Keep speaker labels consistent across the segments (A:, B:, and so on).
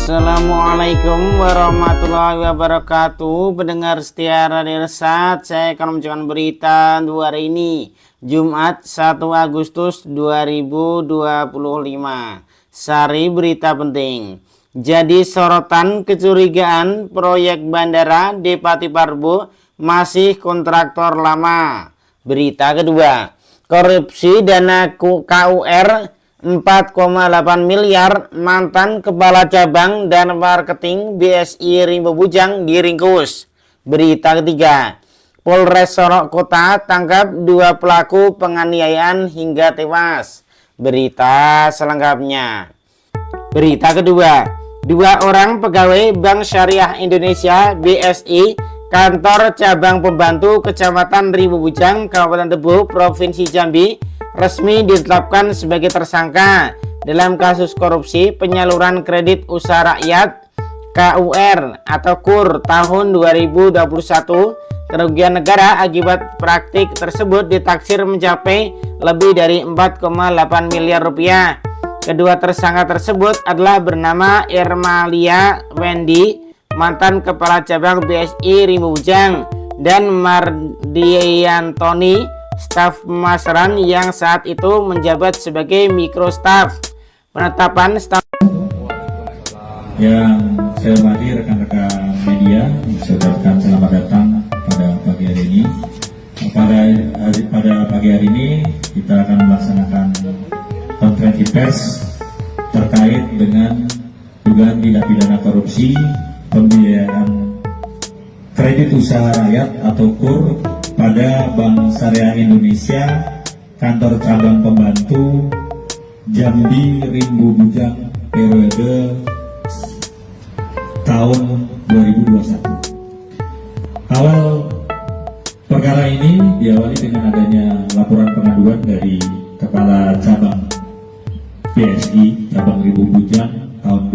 A: Assalamualaikum warahmatullahi wabarakatuh. Pendengar setia Radio Irsad, saya akan membacakan berita hari ini, Jumat 1 Agustus 2025. Sari berita penting. Jadi sorotan kecurigaan proyek bandara di Pati Parbo masih kontraktor lama. Berita kedua, korupsi dana KUR 4,8 miliar, mantan kepala cabang dan marketing BSI Rimbo Bujang diringkus. Berita ketiga, Polres Sorong Kota tangkap 2 pelaku penganiayaan hingga tewas. Berita selengkapnya. Berita kedua, 2 orang pegawai Bank Syariah Indonesia BSI kantor cabang pembantu Kecamatan Rimbo Bujang, Kabupaten Tebo, Provinsi Jambi resmi ditetapkan sebagai tersangka dalam kasus korupsi penyaluran kredit usaha rakyat KUR atau KUR tahun 2021. Kerugian negara akibat praktik tersebut ditaksir mencapai lebih dari 4,8 miliar rupiah. Kedua tersangka tersebut adalah bernama Irmalia Wendy, mantan kepala cabang BSI Rimbo Bujang, dan Mardiantoni, staf pemasaran yang saat itu menjabat sebagai mikrostaff. Penetapan staf
B: yang saya hormati rekan-rekan media, saya ucapkan selamat datang pada pagi hari ini. Pada pagi hari ini kita akan melaksanakan konferensi pers terkait dengan dugaan tindak pidana korupsi pembiayaan kredit usaha rakyat atau KUR pada Bank Syariah Indonesia, kantor cabang pembantu Jambi Rimbo Bujang periode tahun 2021. Awal perkara ini diawali dengan adanya laporan pengaduan dari Kepala Cabang BSI cabang Rimbo Bujang tahun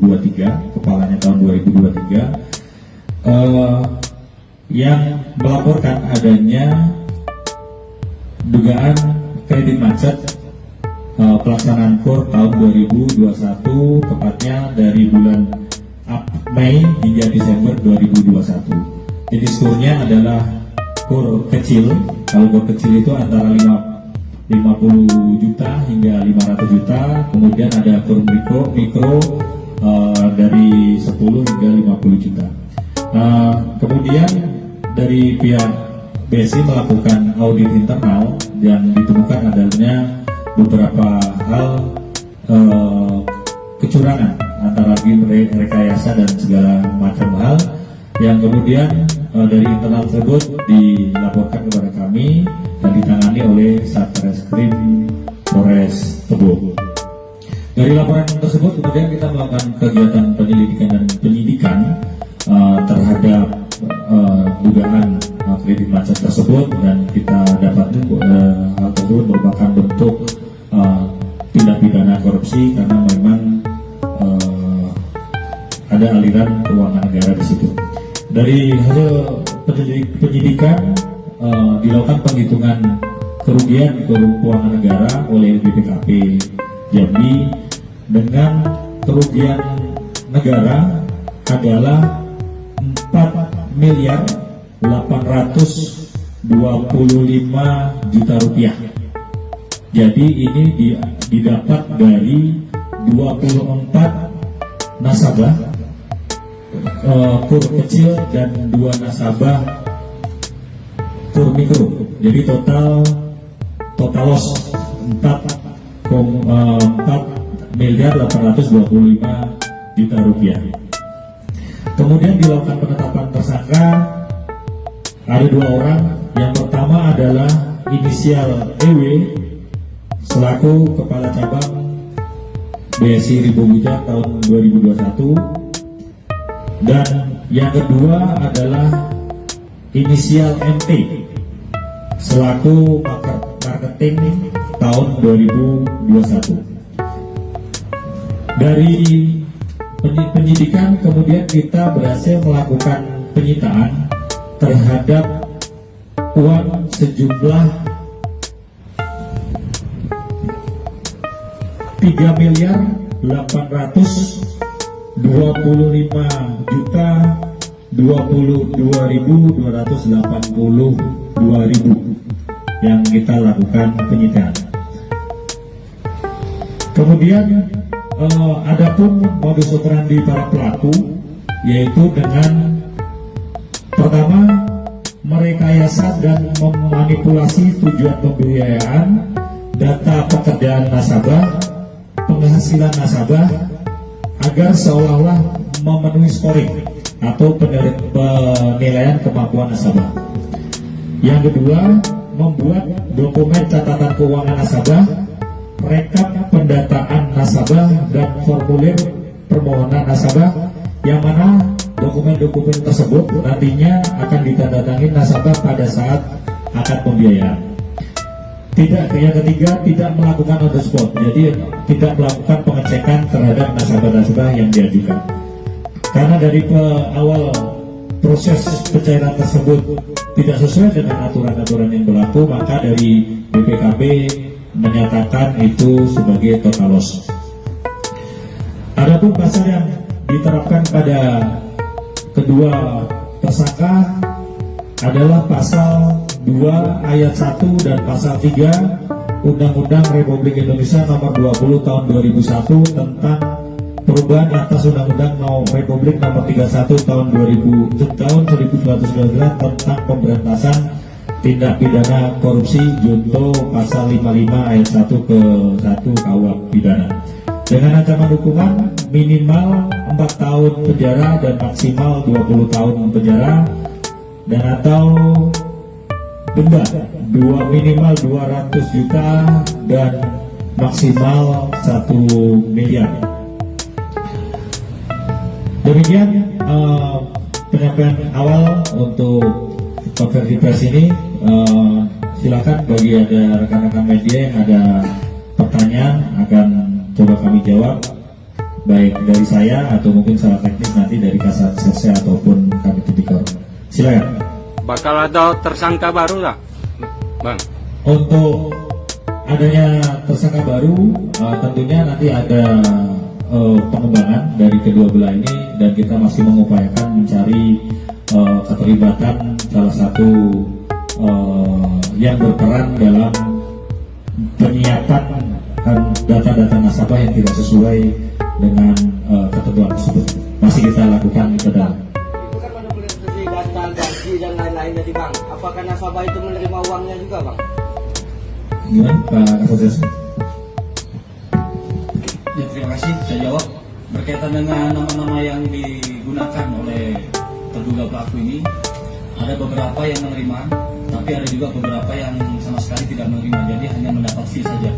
B: 2023, kepalanya tahun 2023, yang melaporkan adanya dugaan kredit macet pelaksanaan KUR tahun 2021, tepatnya dari bulan Mei hingga Desember 2021. Jadi skornya adalah KUR kecil. Kalau KUR kecil itu antara 50 juta hingga 500 juta. Kemudian ada KUR mikro dari 10 hingga 50 juta. Kemudian dari pihak BSI melakukan audit internal dan ditemukan adanya beberapa hal kecurangan, antara lain rekayasa dan segala macam hal yang kemudian dari internal tersebut dilaporkan kepada kami dan ditangani oleh Satreskrim Polres Tebo. Dari laporan tersebut kemudian kita melakukan kegiatan penyelidikan dan penyidikan terhadap dugaan kredit macet tersebut, dan kita dapati hal tersebut merupakan bentuk tindak pidana korupsi karena memang ada aliran keuangan negara di situ. Dari hasil penyidikan dilakukan penghitungan kerugian keuangan negara oleh BPKP Jambi dengan kerugian negara adalah 4 miliar 825 juta rupiah. Jadi ini didapat dari 24 nasabah KUR kecil dan 2 nasabah KUR mikro. Jadi total loss 4 miliar 825 juta rupiah. Kemudian dilakukan penetapan tersangka. Ada 2 orang. Yang pertama adalah inisial EW selaku kepala cabang BSI Rimbo Bujang tahun 2021, dan yang kedua adalah inisial MT selaku marketing tahun 2021. Dari penyidikan kemudian kita berhasil melakukan penyitaan terhadap uang sejumlah 3 miliar 800 25.022.282.000 yang kita lakukan penyitaan. Kemudian adapun modus operandi para pelaku, yaitu dengan pertama merekayasa dan memanipulasi tujuan pembiayaan, data pekerjaan nasabah, penghasilan nasabah agar seolah-olah memenuhi scoring atau penilaian kemampuan nasabah. Yang kedua, membuat dokumen catatan keuangan nasabah, rekap pendataan nasabah, dan formulir permohonan nasabah, yang mana dokumen-dokumen tersebut nantinya akan ditandatangani nasabah pada saat akad pembiayaan. Yang ketiga, tidak melakukan on the spot, jadi tidak melakukan pengecekan terhadap nasabah-nasabah yang diajukan. Karena dari awal proses pencairan tersebut tidak sesuai dengan aturan-aturan yang berlaku, maka dari BPKB menyatakan itu sebagai total loss. Adapun pasal yang diterapkan pada kedua tersangka adalah pasal 2 ayat 1 dan pasal 3 Undang-Undang Republik Indonesia nomor 20 tahun 2001 tentang perubahan atas Undang-Undang Republik nomor 31 tahun 1999 tentang pemberantasan tindak pidana korupsi junto pasal 55 ayat 1 ke 1 KUHP pidana dengan ancaman hukuman minimal 4 tahun penjara dan maksimal 20 tahun penjara, dan atau denda minimal 200 juta dan maksimal 1 miliar. Demikian penyampaian awal untuk konferensi pers ini. Silakan bagi ada rekan-rekan media yang ada pertanyaan akan coba kami jawab, baik dari saya atau mungkin secara teknis nanti dari Kasat Serse ataupun kami tipikor. Silakan.
C: Bakal ada tersangka baru lah, Bang?
B: Untuk adanya tersangka baru, tentunya nanti ada pengembangan dari kedua belah ini, dan kita masih mengupayakan mencari keterlibatan salah satu yang berperan dalam penyiapan data-data nasabah yang tidak sesuai dengan ketentuan tersebut. Masih kita lakukan ke dalam.
D: Itu kan manipulasi data gaji dan lain-lain jadi Bang. Apakah nasabah itu menerima uangnya juga Bang?
B: Gimana Pak Kapolres?
E: Ya, terima kasih. Saya jawab berkaitan dengan nama-nama yang digunakan oleh terduga pelaku ini. Ada beberapa yang menerima, tapi ada juga beberapa yang sama sekali tidak menerima. Jadi hanya mendapat fee saja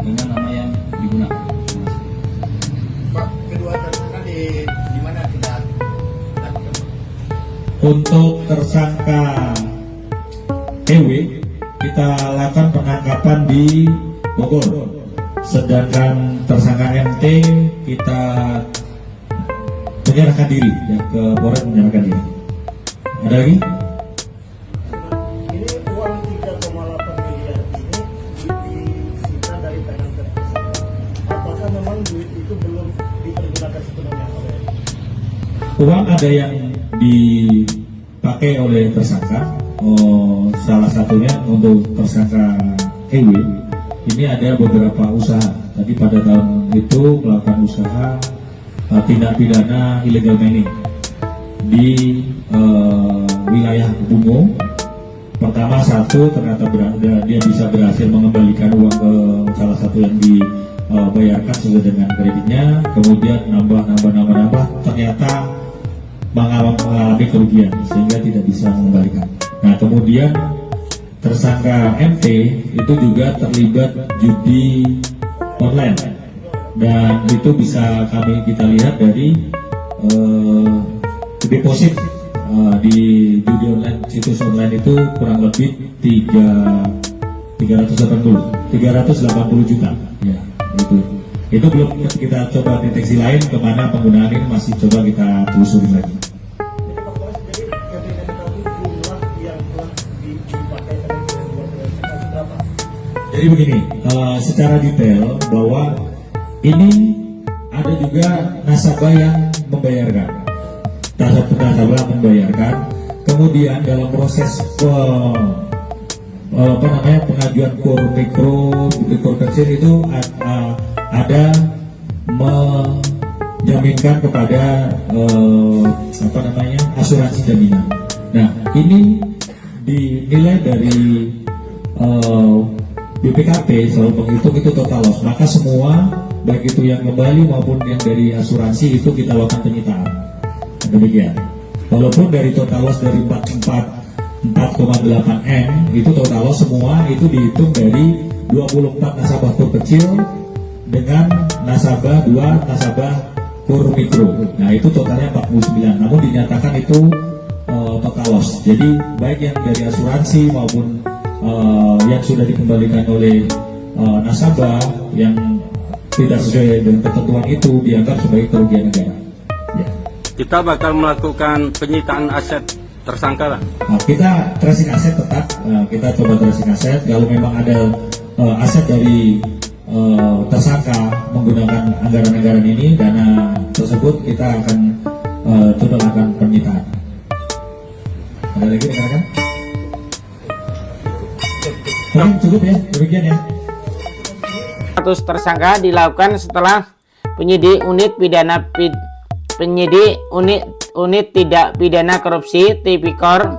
E: dengan nama yang digunakan.
D: Pak, kedua tersangka di mana kita lakukan?
B: Untuk tersangka EW kita lakukan penangkapan di Bogor, sedangkan tersangka MT kita menyerahkan diri ya, ke Polres menyerahkan diri. Ada lagi?
D: Ini uang 3,8 miliar ini disita dari tangan tersangka. Apakah memang duit itu belum dipergunakan sepenuhnya oleh?
B: Uang ada yang dipakai oleh tersangka. Salah satunya untuk tersangka EW ini ada beberapa usaha. Tadi pada tahun itu melakukan usaha tindak pidana illegal mining di wilayah Bungo. Pertama satu ternyata dia bisa berhasil mengembalikan uang ke salah satu yang dibayarkan sesuai dengan kreditnya. Kemudian nambah ternyata mengalami kerugian sehingga tidak bisa mengembalikan. Nah kemudian tersangka MT itu juga terlibat judi online, dan itu bisa kita lihat dari deposit di judi online, situs online itu kurang lebih 380 juta ya, itu belum kita coba deteksi lain kemana penggunaan ini, masih coba kita telusuri lagi. Jadi begini, secara detail bahwa ini ada juga nasabah yang membayarkan. Nasabah membayarkan. Kemudian dalam proses pengajuan kur mikro, kur kecil itu ada menjaminkan kepada asuransi jaminan. Nah, ini dinilai dari BPKP selalu menghitung itu total loss. Maka semua baik itu yang kembali maupun yang dari asuransi itu kita lakukan penyitaan. Demikian. Walaupun dari total loss dari 4,8 M itu total loss semua itu dihitung dari 24 nasabah kur kecil dengan nasabah 2 nasabah kur mikro. Nah, itu totalnya 49. Namun dinyatakan itu total loss. Jadi baik yang dari asuransi maupun yang sudah dikembalikan oleh nasabah yang tidak sesuai dengan ketentuan itu dianggap sebagai kerugian negara. Ya.
C: Kita bakal melakukan penyitaan aset tersangka lah.
B: Nah, kita tracing aset tetap, kita coba tracing aset. Kalau memang ada aset dari tersangka menggunakan anggaran-anggaran ini, dana tersebut kita akan coba lakukan penyitaan. Ada lagi rekan-rekan? Mungkin cukup ya, demikian ya.
A: Status tersangka dilakukan setelah penyidik unit tidak pidana korupsi Tipikor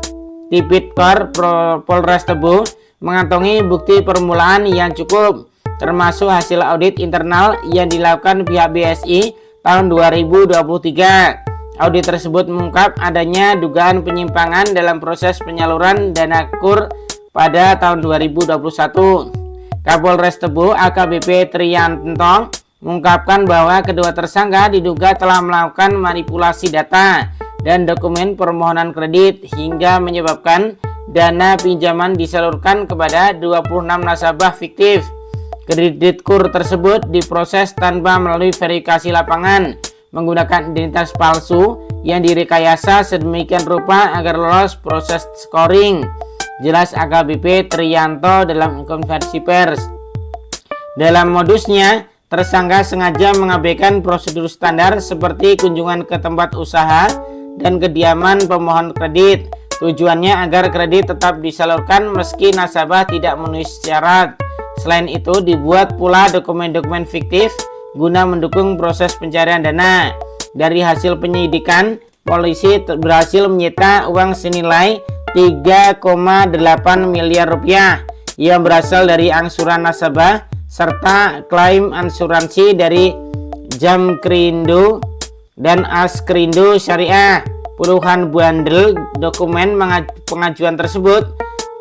A: Polres Tebu mengantongi bukti permulaan yang cukup, termasuk hasil audit internal yang dilakukan pihak BSI tahun 2023. Audit tersebut mengungkap adanya dugaan penyimpangan dalam proses penyaluran dana KUR pada tahun 2021. Kapolres Tebu AKBP Triyanto mengungkapkan bahwa kedua tersangka diduga telah melakukan manipulasi data dan dokumen permohonan kredit hingga menyebabkan dana pinjaman disalurkan kepada 26 nasabah fiktif. Kredit KUR tersebut diproses tanpa melalui verifikasi lapangan menggunakan identitas palsu yang direkayasa sedemikian rupa agar lolos proses scoring. Jelas AKBP Triyanto dalam konferensi pers. Dalam modusnya, tersangka sengaja mengabaikan prosedur standar seperti kunjungan ke tempat usaha dan kediaman pemohon kredit. Tujuannya agar kredit tetap disalurkan meski nasabah tidak memenuhi syarat. Selain itu, dibuat pula dokumen-dokumen fiktif guna mendukung proses pencarian dana. Dari hasil penyidikan, polisi berhasil menyita uang senilai 3,8 miliar rupiah yang berasal dari angsuran nasabah serta klaim asuransi dari Jamkrindo dan Askrindo Syariah. Puluhan bundle dokumen pengajuan tersebut,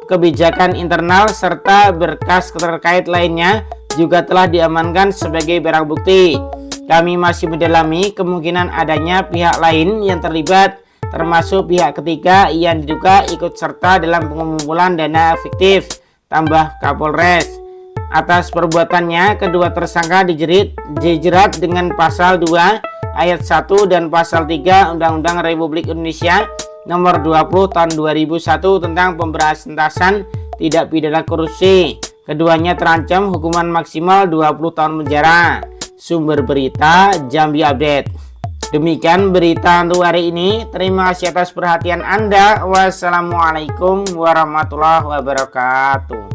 A: kebijakan internal serta berkas terkait lainnya juga telah diamankan sebagai barang bukti. Kami masih mendalami kemungkinan adanya pihak lain yang terlibat, termasuk pihak ketiga yang diduga ikut serta dalam pengumpulan dana fiktif, tambah Kapolres. Atas perbuatannya, kedua tersangka dijerat dengan pasal 2 ayat 1 dan pasal 3 Undang-Undang Republik Indonesia Nomor 20 Tahun 2001 tentang pemberantasan tindak pidana korupsi. Keduanya terancam hukuman maksimal 20 tahun penjara. Sumber berita Jambi Update. Demikian berita untuk hari ini. Terima kasih atas perhatian Anda. Wassalamualaikum warahmatullahi wabarakatuh.